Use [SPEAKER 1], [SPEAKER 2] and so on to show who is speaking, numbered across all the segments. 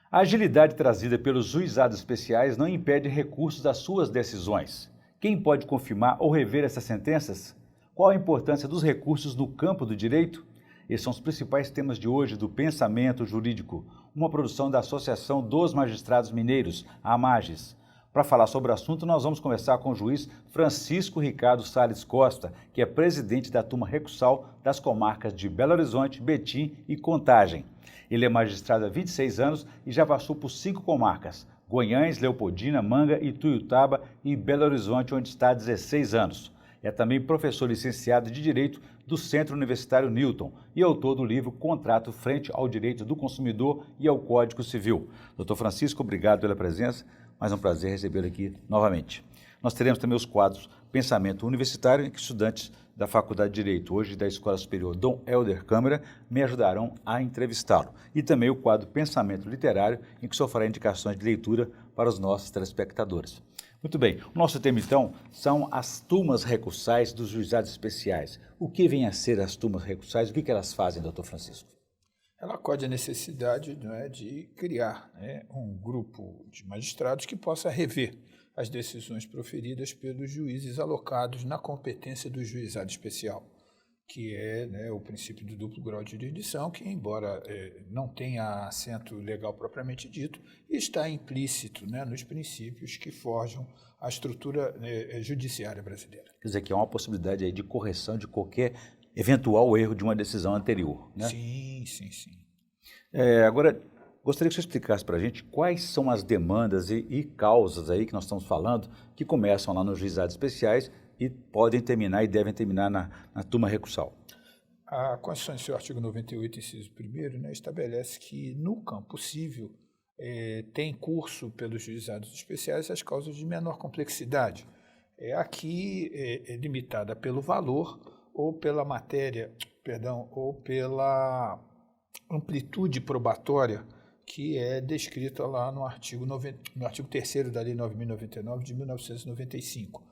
[SPEAKER 1] A agilidade trazida pelos juizados especiais não impede recursos às suas decisões. Quem pode confirmar ou rever essas sentenças? Qual a importância dos recursos no campo do direito? Esses são os principais temas de hoje do Pensamento Jurídico, uma produção da Associação dos Magistrados Mineiros, a AMAGES. Para falar sobre o assunto, nós vamos conversar com o juiz Francisco Ricardo Salles Costa, que é presidente da turma recursal das comarcas de Belo Horizonte, Betim e Contagem. Ele é magistrado há 26 anos e já passou por 5 comarcas: Guanhães, Leopoldina, Manga, Ituiutaba e Belo Horizonte, onde está há 16 anos. É também professor licenciado de Direito do Centro Universitário Newton e autor do livro Contrato Frente ao Direito do Consumidor e ao Código Civil. Doutor Francisco, obrigado pela presença, mas é um prazer recebê-lo aqui novamente. Nós teremos também os quadros Pensamento Universitário, em que estudantes da Faculdade de Direito, hoje da Escola Superior Dom Helder Câmara, me ajudarão a entrevistá-lo. E também o quadro Pensamento Literário, em que o senhor fará indicações de leitura para os nossos telespectadores. Muito bem, o nosso tema então são as turmas recursais dos juizados especiais. O que vem a ser as turmas recursais? O que elas fazem, doutor Francisco?
[SPEAKER 2] Ela acode a necessidade de criar um grupo de magistrados que possa rever as decisões proferidas pelos juízes alocados na competência do juizado especial, que é o princípio do duplo grau de jurisdição, que, embora não tenha assento legal propriamente dito, está implícito nos princípios que forjam a estrutura judiciária brasileira.
[SPEAKER 1] Quer dizer, que há uma possibilidade aí de correção de qualquer eventual erro de uma decisão anterior, né?
[SPEAKER 2] Sim.
[SPEAKER 1] Agora, gostaria que você explicasse para a gente quais são as demandas e causas aí que nós estamos falando, que começam lá nos juizados especiais e podem terminar e devem terminar na turma recursal.
[SPEAKER 2] A Constituição, em seu artigo 98, inciso 1º, estabelece que, no campo civil, tem curso pelos juizados especiais as causas de menor complexidade. Aqui é limitada pelo valor ou pela matéria, ou pela amplitude probatória que é descrita lá no artigo 3º da Lei 9.099 de 1995.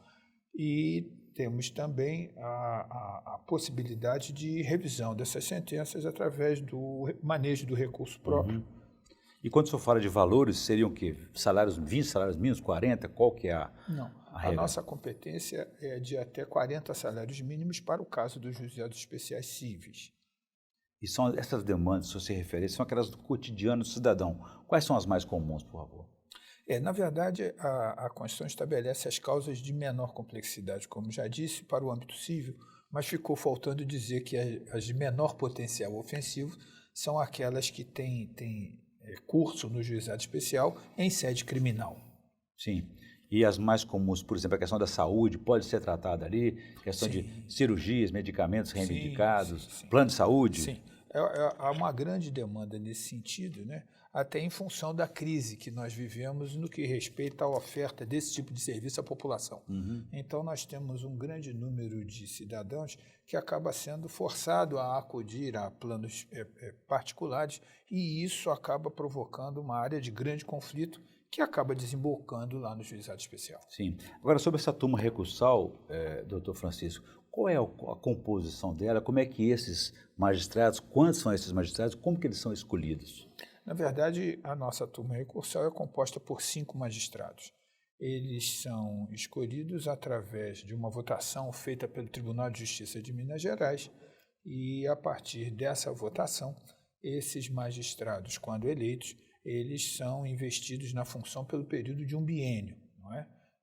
[SPEAKER 2] E temos também a possibilidade de revisão dessas sentenças através do manejo do recurso próprio.
[SPEAKER 1] E quando o senhor fala de valores, seriam o quê? Salários 20, salários mínimos, 40? Qual que é a
[SPEAKER 2] A nossa competência é de até 40 salários mínimos para o caso dos juizados especiais cíveis.
[SPEAKER 1] E são essas demandas, se você referir, são aquelas do cotidiano do cidadão. Quais são as mais comuns, por favor?
[SPEAKER 2] Na verdade, a Constituição estabelece as causas de menor complexidade, como já disse, para o âmbito civil, mas ficou faltando dizer que as de menor potencial ofensivo são aquelas que têm curso no juizado especial em sede criminal.
[SPEAKER 1] Sim. E as mais comuns, por exemplo, a questão da saúde pode ser tratada ali, questão de cirurgias, medicamentos reivindicados, plano de saúde?
[SPEAKER 2] Sim, há uma grande demanda nesse sentido, até em função da crise que nós vivemos no que respeita à oferta desse tipo de serviço à população. Então, nós temos um grande número de cidadãos que acaba sendo forçado a acudir a planos particulares e isso acaba provocando uma área de grande conflito que acaba desembocando lá no juizado especial.
[SPEAKER 1] Sim. Agora, sobre essa turma recursal, doutor Francisco, qual é a composição dela? Como é que esses magistrados, quantos são esses magistrados, como que eles são escolhidos?
[SPEAKER 2] Na verdade, a nossa turma recursal é composta por 5 magistrados. Eles são escolhidos através de uma votação feita pelo Tribunal de Justiça de Minas Gerais e, a partir dessa votação, esses magistrados, quando eleitos, eles são investidos na função pelo período de um biênio,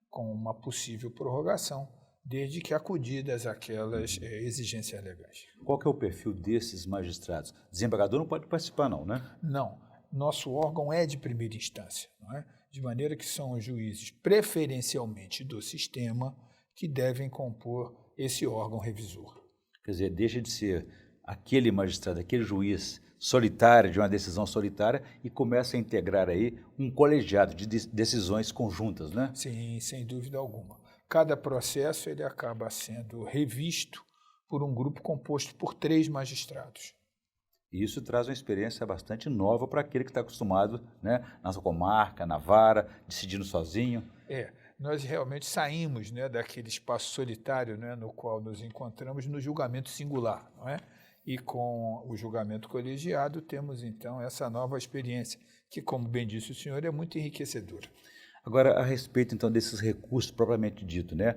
[SPEAKER 2] com uma possível prorrogação, desde que acudidas aquelas exigências legais.
[SPEAKER 1] Qual que é o perfil desses magistrados? Desembargador não pode participar não, né?
[SPEAKER 2] Não. Nosso órgão é de primeira instância, de maneira que são os juízes preferencialmente do sistema que devem compor esse órgão revisor.
[SPEAKER 1] Quer dizer, deixa de ser aquele magistrado, aquele juiz solitário, de uma decisão solitária, e começa a integrar aí um colegiado de decisões conjuntas, né?
[SPEAKER 2] Sim, sem dúvida alguma. Cada processo ele acaba sendo revisto por um grupo composto por 3 magistrados.
[SPEAKER 1] E isso traz uma experiência bastante nova para aquele que está acostumado, na sua comarca, na vara, decidindo sozinho.
[SPEAKER 2] Nós realmente saímos daquele espaço solitário no qual nos encontramos no julgamento singular, E com o julgamento colegiado temos então essa nova experiência, que, como bem disse o senhor, é muito enriquecedora.
[SPEAKER 1] Agora, a respeito, então, desses recursos propriamente dito, né?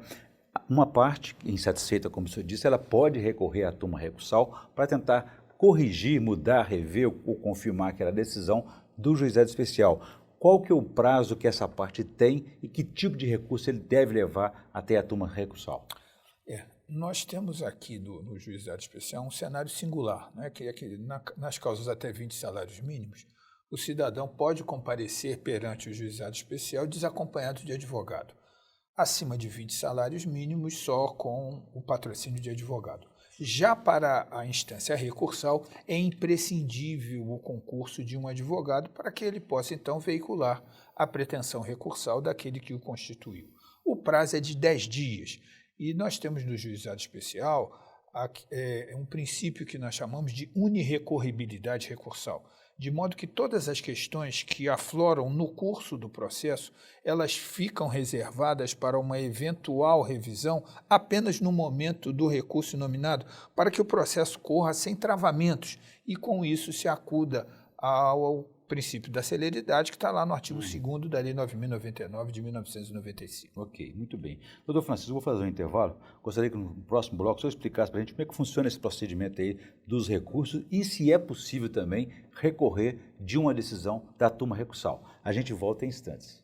[SPEAKER 1] Uma parte insatisfeita, como o senhor disse, ela pode recorrer à turma recursal para tentar corrigir, mudar, rever ou confirmar aquela decisão do juizado especial. Qual que é o prazo que essa parte tem e que tipo de recurso ele deve levar até a turma recursal?
[SPEAKER 2] Nós temos aqui no juizado especial um cenário singular, né, que é que nas causas até 20 salários mínimos, o cidadão pode comparecer perante o juizado especial desacompanhado de advogado. Acima de 20 salários mínimos, só com o patrocínio de advogado. Já para a instância recursal, é imprescindível o concurso de um advogado para que ele possa, então, veicular a pretensão recursal daquele que o constituiu. O prazo é de 10 dias. E nós temos no juizado especial um princípio que nós chamamos de unirrecorribilidade recursal, de modo que todas as questões que afloram no curso do processo, elas ficam reservadas para uma eventual revisão apenas no momento do recurso nominado, para que o processo corra sem travamentos e, com isso, se acuda ao princípio da celeridade que está lá no artigo 2º da Lei 9.099 de 1995.
[SPEAKER 1] Ok, muito bem. Doutor Francisco, eu vou fazer um intervalo. Gostaria que no próximo bloco o senhor explicasse para a gente como é que funciona esse procedimento aí dos recursos e se é possível também recorrer de uma decisão da turma recursal. A gente volta em instantes.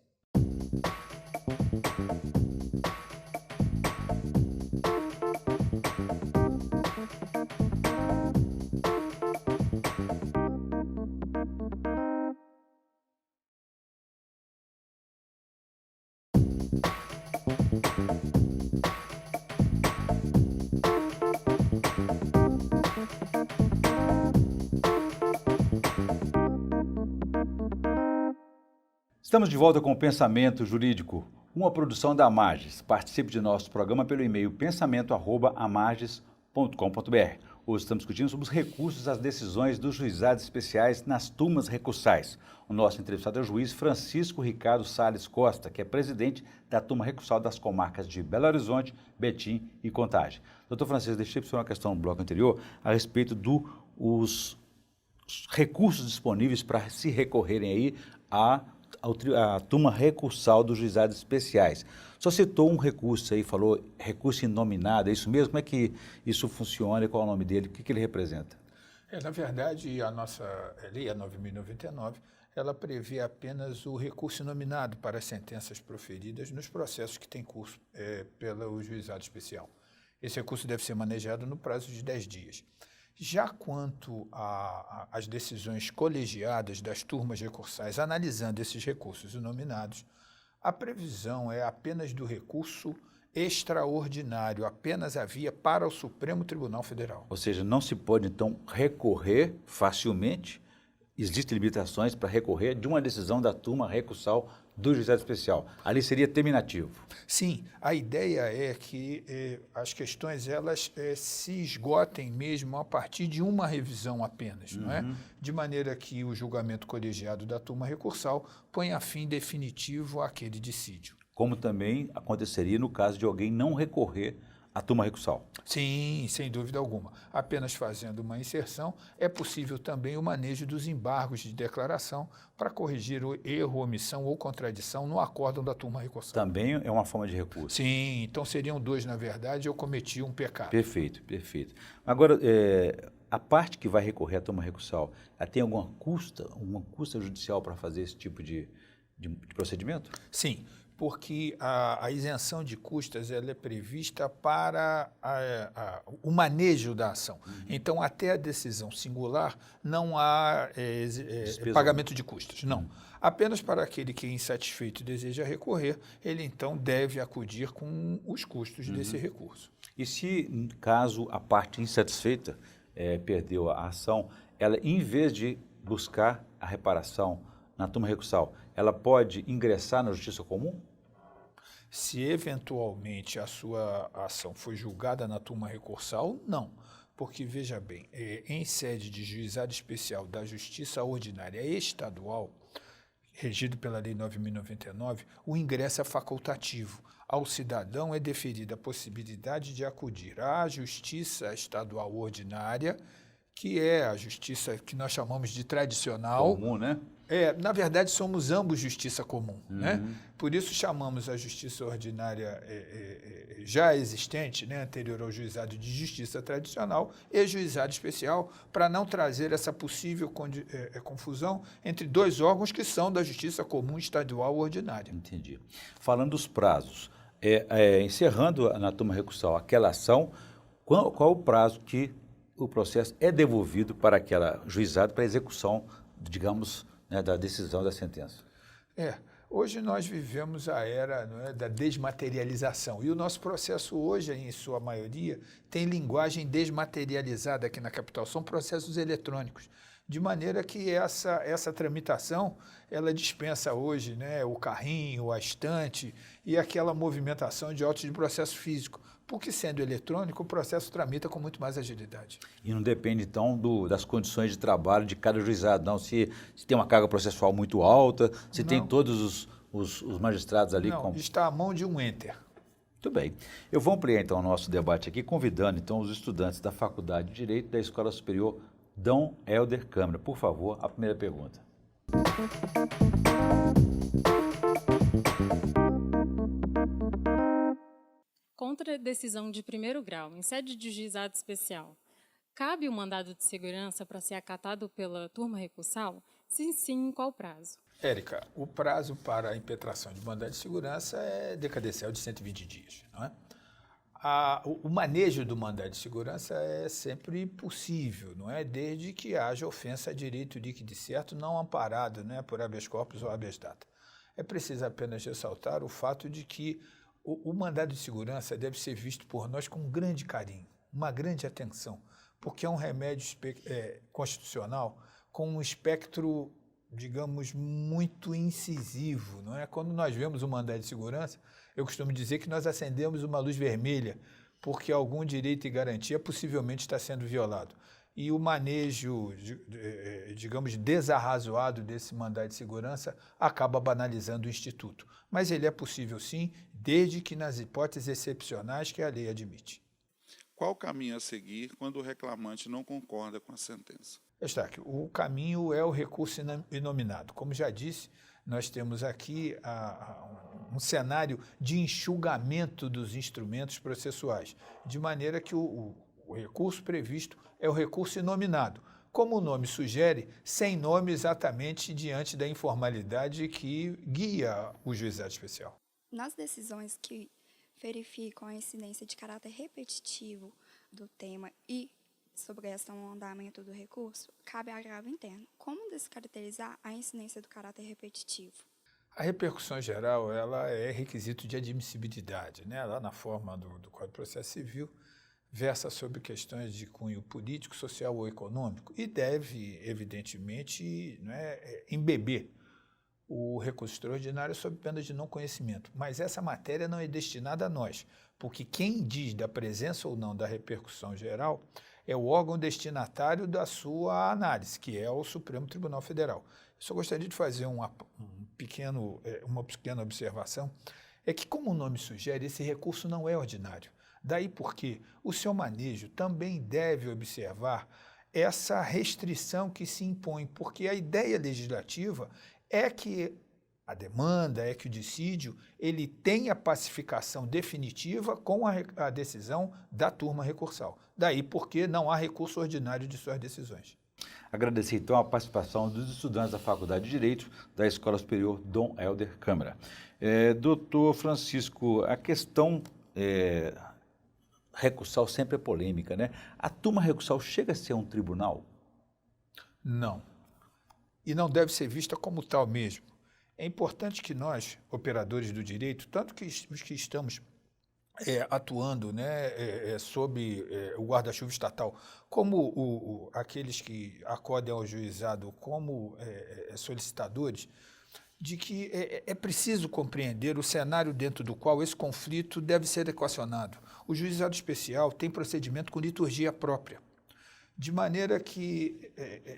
[SPEAKER 1] Estamos de volta com o Pensamento Jurídico, uma produção da Amages. Participe de nosso programa pelo e-mail pensamento@amages.com.br. Hoje estamos discutindo sobre os recursos às decisões dos juizados especiais nas turmas recursais. O nosso entrevistado é o juiz Francisco Ricardo Salles Costa, que é presidente da turma recursal das comarcas de Belo Horizonte, Betim e Contagem. Doutor Francisco, deixei para o senhor uma questão no bloco anterior a respeito dos recursos disponíveis para se recorrerem aí a turma recursal dos juizados especiais. Só citou um recurso aí, falou recurso inominado, é isso mesmo? Como é que isso funciona e qual é o nome dele? O que ele representa?
[SPEAKER 2] Na verdade, a nossa lei, a 9.099, ela prevê apenas o recurso inominado para as sentenças proferidas nos processos que têm curso pelo juizado especial. Esse recurso deve ser manejado no prazo de 10 dias. Já quanto às decisões colegiadas das turmas recursais, analisando esses recursos inominados, a previsão é apenas do recurso extraordinário, apenas a via para o Supremo Tribunal Federal.
[SPEAKER 1] Ou seja, não se pode, então, recorrer facilmente, existem limitações para recorrer de uma decisão da turma recursal do juizado especial. Ali seria terminativo.
[SPEAKER 2] Sim, a ideia é que as questões elas se esgotem mesmo a partir de uma revisão apenas, não é? De maneira que o julgamento colegiado da turma recursal ponha fim definitivo àquele dissídio.
[SPEAKER 1] Como também aconteceria no caso de alguém não recorrer à turma recursal.
[SPEAKER 2] Sim, sem dúvida alguma. Apenas fazendo uma inserção, é possível também o manejo dos embargos de declaração para corrigir o erro, omissão ou contradição no acórdão da turma recursal.
[SPEAKER 1] Também é uma forma de recurso.
[SPEAKER 2] Sim, então seriam dois, na verdade, eu cometi um pecado.
[SPEAKER 1] Perfeito, perfeito. Agora, a parte que vai recorrer à turma recursal, ela tem alguma custa judicial para fazer esse tipo de procedimento?
[SPEAKER 2] Sim, porque a isenção de custas ela é prevista para o manejo da ação. Então, até a decisão singular, não há pagamento de custas, não. Apenas para aquele que é insatisfeito e deseja recorrer, ele então deve acudir com os custos desse recurso.
[SPEAKER 1] E se, caso a parte insatisfeita perdeu a ação, ela, em vez de buscar a reparação na turma recursal, ela pode ingressar na justiça comum?
[SPEAKER 2] Se eventualmente a sua ação foi julgada na turma recursal, não. Porque, veja bem, em sede de juizado especial da Justiça Ordinária Estadual, regido pela Lei 9.099, o ingresso é facultativo. Ao cidadão é deferida a possibilidade de acudir à Justiça Estadual Ordinária, que é a justiça que nós chamamos de tradicional.
[SPEAKER 1] Comum, né?
[SPEAKER 2] Na verdade, somos ambos justiça comum, né? Por isso chamamos a justiça ordinária já existente, né, anterior ao juizado de justiça tradicional, e juizado especial, para não trazer essa possível confusão entre dois órgãos que são da justiça comum estadual ordinária.
[SPEAKER 1] Entendi. Falando dos prazos, encerrando na turma recursal aquela ação, qual o prazo que o processo é devolvido para aquela juizado para execução, digamos, né, da decisão da sentença?
[SPEAKER 2] Hoje nós vivemos a era, não é, da desmaterialização, e o nosso processo hoje, em sua maioria, tem linguagem desmaterializada aqui na capital, são processos eletrônicos, de maneira que essa tramitação, ela dispensa hoje, né, o carrinho, a estante e aquela movimentação de autos de processo físico, porque sendo eletrônico, o processo tramita com muito mais agilidade.
[SPEAKER 1] E não depende, então, das condições de trabalho de cada juizado, não? Se tem uma carga processual muito alta, se tem todos os magistrados ali...
[SPEAKER 2] Não, está à mão de um enter.
[SPEAKER 1] Muito bem. Eu vou ampliar, então, o nosso debate aqui, convidando, então, os estudantes da Faculdade de Direito da Escola Superior Dom Helder Câmara. Por favor, a primeira pergunta.
[SPEAKER 3] Contra a decisão de primeiro grau, em sede de juizado especial, cabe o mandado de segurança para ser acatado pela turma recursal? Se sim, em qual prazo?
[SPEAKER 2] Érica, o prazo para a impetração de mandado de segurança é decadencial de 120 dias. Não é? O manejo do mandado de segurança é sempre possível, não é? Desde que haja ofensa a direito líquido e certo não amparado, né, por habeas corpus ou habeas data. É preciso apenas ressaltar o fato de que o mandado de segurança deve ser visto por nós com um grande carinho, uma grande atenção, porque é um remédio constitucional com um espectro, digamos, muito incisivo, não é? Quando nós vemos o mandado de segurança, eu costumo dizer que nós acendemos uma luz vermelha, porque algum direito e garantia possivelmente está sendo violado. E o manejo, digamos, desarrazoado desse mandado de segurança acaba banalizando o Instituto. Mas ele é possível sim, desde que nas hipóteses excepcionais que a lei admite.
[SPEAKER 4] Qual o caminho a seguir quando o reclamante não concorda com a sentença?
[SPEAKER 2] Eustáquio, o caminho é o recurso inominado. Como já disse, nós temos aqui um cenário de enxugamento dos instrumentos processuais, de maneira que o recurso previsto é o recurso inominado. Como o nome sugere, sem nome exatamente diante da informalidade que guia o juizado especial.
[SPEAKER 5] Nas decisões que verificam a incidência de caráter repetitivo do tema e subgressão ao andamento do recurso, cabe agravo interno. Como descaracterizar a incidência do caráter repetitivo?
[SPEAKER 2] A repercussão geral ela é requisito de admissibilidade, né? Lá na forma do Código de Processo Civil, versa sobre questões de cunho político, social ou econômico e deve, evidentemente, embeber o recurso extraordinário sob pena de não conhecimento. Mas essa matéria não é destinada a nós, porque quem diz da presença ou não da repercussão geral é o órgão destinatário da sua análise, que é o Supremo Tribunal Federal. Eu só gostaria de fazer uma pequena observação, é que, como o nome sugere, esse recurso não é ordinário. Daí porque o seu manejo também deve observar essa restrição que se impõe, porque a ideia legislativa é que a demanda, é que o dissídio, ele tenha pacificação definitiva com a decisão da turma recursal. Daí porque não há recurso ordinário de suas decisões.
[SPEAKER 1] Agradecer, então, a participação dos estudantes da Faculdade de Direito da Escola Superior Dom Helder Câmara. Doutor Francisco, a questão recursal sempre é polêmica, né? A turma recursal chega a ser um tribunal?
[SPEAKER 2] Não. E não deve ser vista como tal mesmo. É importante que nós, operadores do direito, tanto que os que estamos atuando, né, sob o guarda-chuva estatal, como aqueles que acodem ao juizado como solicitadores, de que é preciso compreender o cenário dentro do qual esse conflito deve ser equacionado. O juizado especial tem procedimento com liturgia própria, de maneira que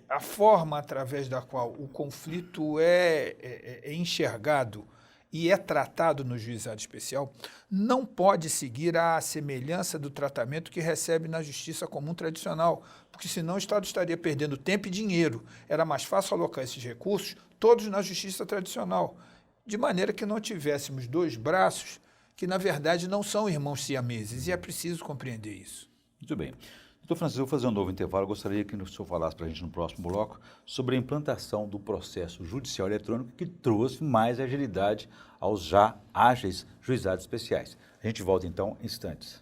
[SPEAKER 2] a forma através da qual o conflito é enxergado e é tratado no juizado especial não pode seguir à semelhança do tratamento que recebe na justiça comum tradicional, porque senão o Estado estaria perdendo tempo e dinheiro. Era mais fácil alocar esses recursos todos na justiça tradicional, de maneira que não tivéssemos dois braços que, na verdade, não são irmãos siameses, e é preciso compreender isso.
[SPEAKER 1] Muito bem. Doutor Francisco, eu vou fazer um novo intervalo. Eu gostaria que o senhor falasse para a gente no próximo bloco sobre a implantação do processo judicial eletrônico que trouxe mais agilidade aos já ágeis juizados especiais. A gente volta então em instantes.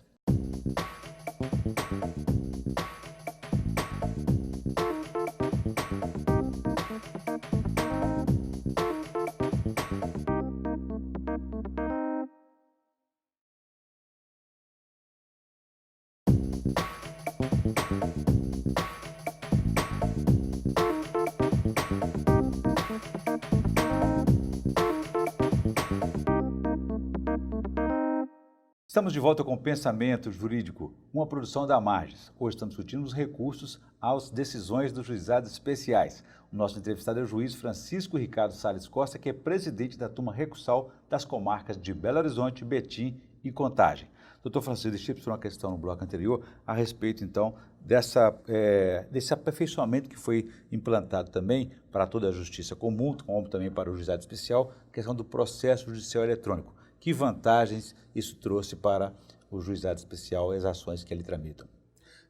[SPEAKER 1] Estamos de volta com o Pensamento Jurídico, uma produção da Marges. Hoje estamos discutindo os recursos às decisões dos juizados especiais. O nosso entrevistado é o juiz Francisco Ricardo Salles Costa, que é presidente da turma recursal das comarcas de Belo Horizonte, Betim e Contagem. Doutor Francisco, deixei para uma questão no bloco anterior a respeito, então, desse aperfeiçoamento que foi implantado também para toda a justiça comum, como também para o juizado especial, a questão do processo judicial eletrônico. Que vantagens isso trouxe para o juizado especial e as ações que ali tramitam?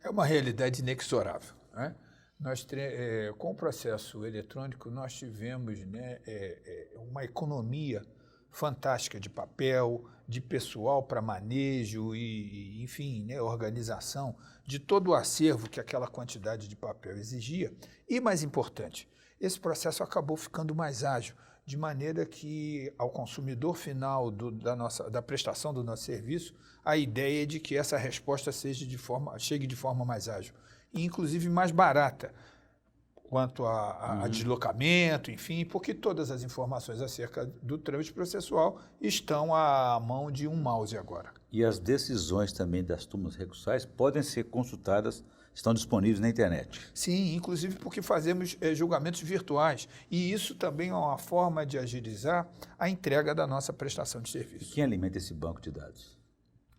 [SPEAKER 2] É uma realidade inexorável, né? Com o processo eletrônico, nós tivemos, né, uma economia fantástica de papel, de pessoal para manejo e enfim, né, organização de todo o acervo que aquela quantidade de papel exigia. E, mais importante, esse processo acabou ficando mais ágil, de maneira que, ao consumidor final da prestação do nosso serviço, a ideia é de que essa resposta chegue de forma mais ágil e, inclusive, mais barata quanto a deslocamento, enfim, porque todas as informações acerca do trâmite processual estão à mão de um mouse agora.
[SPEAKER 1] E as decisões também das turmas recursais podem ser consultadas, estão disponíveis na internet.
[SPEAKER 2] Sim, inclusive porque fazemos julgamentos virtuais. E isso também é uma forma de agilizar a entrega da nossa prestação de serviço.
[SPEAKER 1] E quem alimenta esse banco de dados?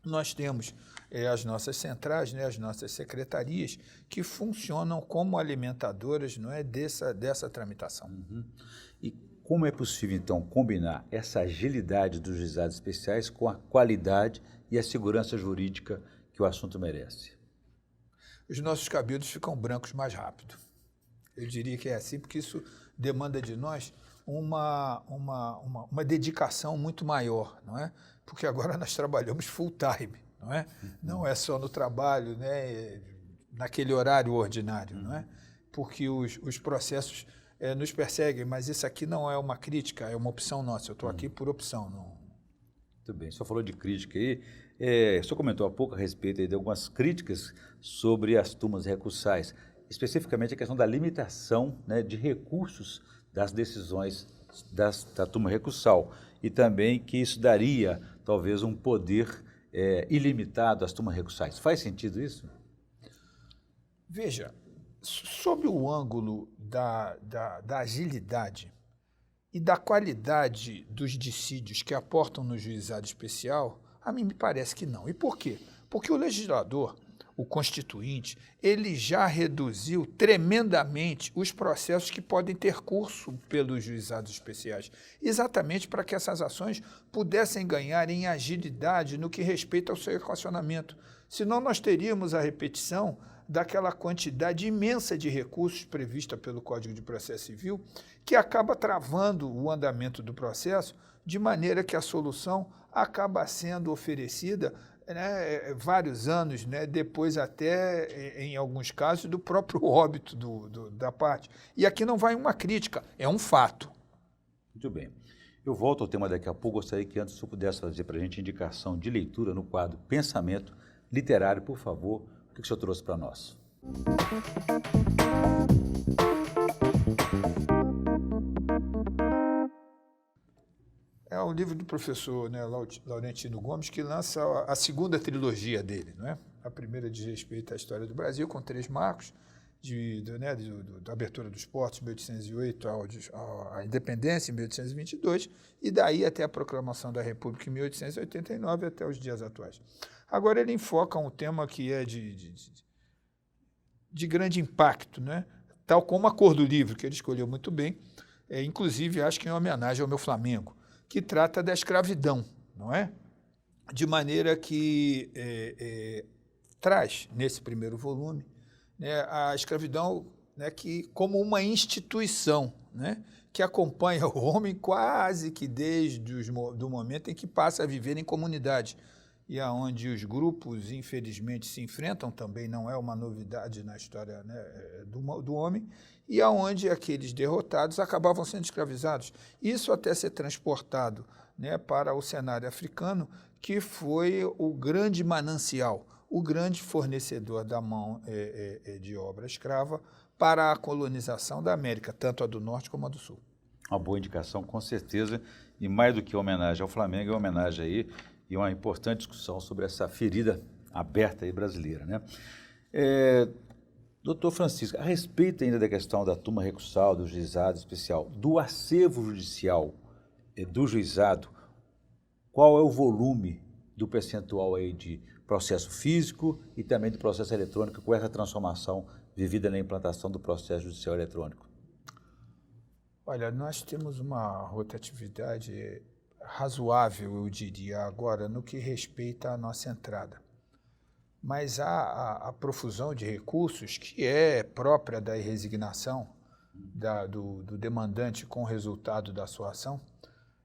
[SPEAKER 2] Nós temos as nossas centrais, né, as nossas secretarias, que funcionam como alimentadoras, não é, dessa tramitação.
[SPEAKER 1] E como é possível, então, combinar essa agilidade dos juizados especiais com a qualidade e a segurança jurídica que o assunto merece?
[SPEAKER 2] Os nossos cabelos ficam brancos mais rápido. Eu diria que é assim, porque isso demanda de nós uma dedicação muito maior, não é? Porque agora nós trabalhamos full time, não é? Não é só no trabalho, né, naquele horário ordinário, não é? Porque os processos nos perseguem, mas isso aqui não é uma crítica, é uma opção nossa. Eu estou aqui por opção. Não.
[SPEAKER 1] Muito bem, o senhor falou de crítica aí. O senhor comentou há pouco a respeito aí de algumas críticas sobre as turmas recursais, especificamente a questão da limitação, né, de recursos das decisões da turma recursal e também que isso daria talvez um poder ilimitado às turmas recursais. Faz sentido isso?
[SPEAKER 2] Veja, sob o ângulo da agilidade e da qualidade dos dissídios que aportam no juizado especial, a mim me parece que não. E por quê? Porque o legislador, o constituinte, ele já reduziu tremendamente os processos que podem ter curso pelos juizados especiais, exatamente para que essas ações pudessem ganhar em agilidade no que respeita ao seu equacionamento. Senão nós teríamos a repetição daquela quantidade imensa de recursos prevista pelo Código de Processo Civil, que acaba travando o andamento do processo, de maneira que a solução acaba sendo oferecida, né, vários anos, né, depois até, em alguns casos, do próprio óbito da parte. E aqui não vai uma crítica, é um fato.
[SPEAKER 1] Muito bem. Eu volto ao tema daqui a pouco. Gostaria que antes o senhor pudesse fazer para a gente indicação de leitura no quadro Pensamento Literário, por favor. O que o senhor trouxe para nós?
[SPEAKER 2] É o livro do professor, né, Laurentino Gomes, que lança a segunda trilogia dele, não é? A primeira diz respeito à história do Brasil, com 3 marcos, da abertura dos portos, em 1808, à independência, em 1822, e daí até a proclamação da República, em 1889, até os dias atuais. Agora ele enfoca um tema que é de grande impacto, né? Tal como a cor do livro, que ele escolheu muito bem, inclusive acho que em homenagem ao meu Flamengo, que trata da escravidão, não é? De maneira que traz, nesse primeiro volume, né, a escravidão, né, que, como uma instituição, né, que acompanha o homem quase que desde o momento em que passa a viver em comunidade, e aonde os grupos, infelizmente, se enfrentam, também não é uma novidade na história, né, do homem, e aonde aqueles derrotados acabavam sendo escravizados. Isso até ser transportado, né, para o cenário africano, que foi o grande manancial, o grande fornecedor da mão de obra escrava para a colonização da América, tanto a do Norte como a do Sul.
[SPEAKER 1] Uma boa indicação, com certeza, e mais do que homenagem ao Flamengo, é homenagem aí e uma importante discussão sobre essa ferida aberta aí brasileira, né? Doutor Francisco, a respeito ainda da questão da turma recursal, do juizado especial, do acervo judicial do juizado, qual é o volume do percentual aí de processo físico e também de processo eletrônico com essa transformação vivida na implantação do processo judicial eletrônico?
[SPEAKER 2] Olha, nós temos uma rotatividade razoável, eu diria, agora, no que respeita à nossa entrada. Mas a profusão de recursos, que é própria da resignação do demandante com o resultado da sua ação,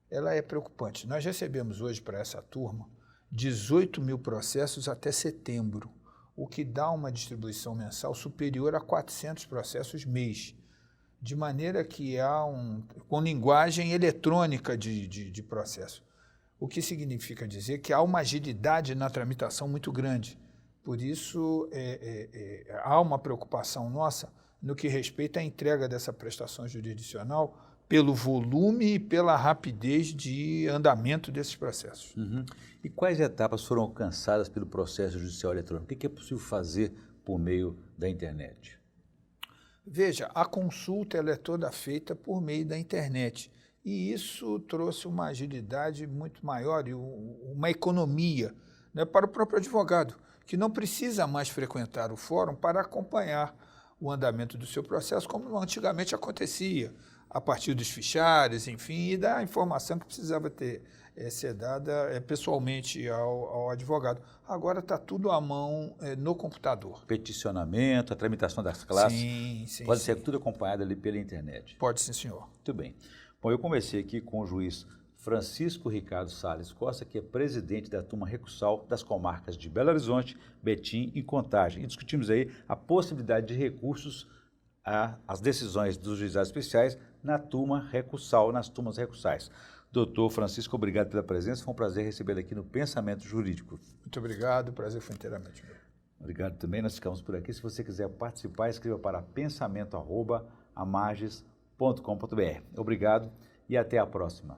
[SPEAKER 2] ela é preocupante. Nós recebemos hoje para essa turma 18 mil processos até setembro, o que dá uma distribuição mensal superior a 400 processos mês, de maneira que há com linguagem eletrônica de processo, o que significa dizer que há uma agilidade na tramitação muito grande. Por isso, há uma preocupação nossa no que respeita à entrega dessa prestação jurisdicional pelo volume e pela rapidez de andamento desses processos.
[SPEAKER 1] Uhum. E quais etapas foram alcançadas pelo processo judicial eletrônico? O que é possível fazer por meio da internet?
[SPEAKER 2] Veja, a consulta ela é toda feita por meio da internet e isso trouxe uma agilidade muito maior e uma economia, né, para o próprio advogado, que não precisa mais frequentar o fórum para acompanhar o andamento do seu processo, como antigamente acontecia, a partir dos fichários, enfim, e da informação que precisava ser dada pessoalmente ao advogado. Agora está tudo à mão no computador.
[SPEAKER 1] Peticionamento, a tramitação das classes,
[SPEAKER 2] sim,
[SPEAKER 1] pode ser tudo acompanhado ali pela internet.
[SPEAKER 2] Pode, sim, senhor.
[SPEAKER 1] Muito bem. Bom, eu conversei aqui com o juiz Francisco Ricardo Salles Costa, que é presidente da turma recursal das comarcas de Belo Horizonte, Betim e Contagem. E discutimos aí a possibilidade de recursos às decisões dos juizados especiais na turma recursal, nas turmas recursais. Doutor Francisco, obrigado pela presença, foi um prazer recebê-lo aqui no Pensamento Jurídico.
[SPEAKER 2] Muito obrigado, o prazer foi inteiramente meu.
[SPEAKER 1] Obrigado também, nós ficamos por aqui. Se você quiser participar, escreva para pensamento@amages.com.br. Obrigado e até a próxima.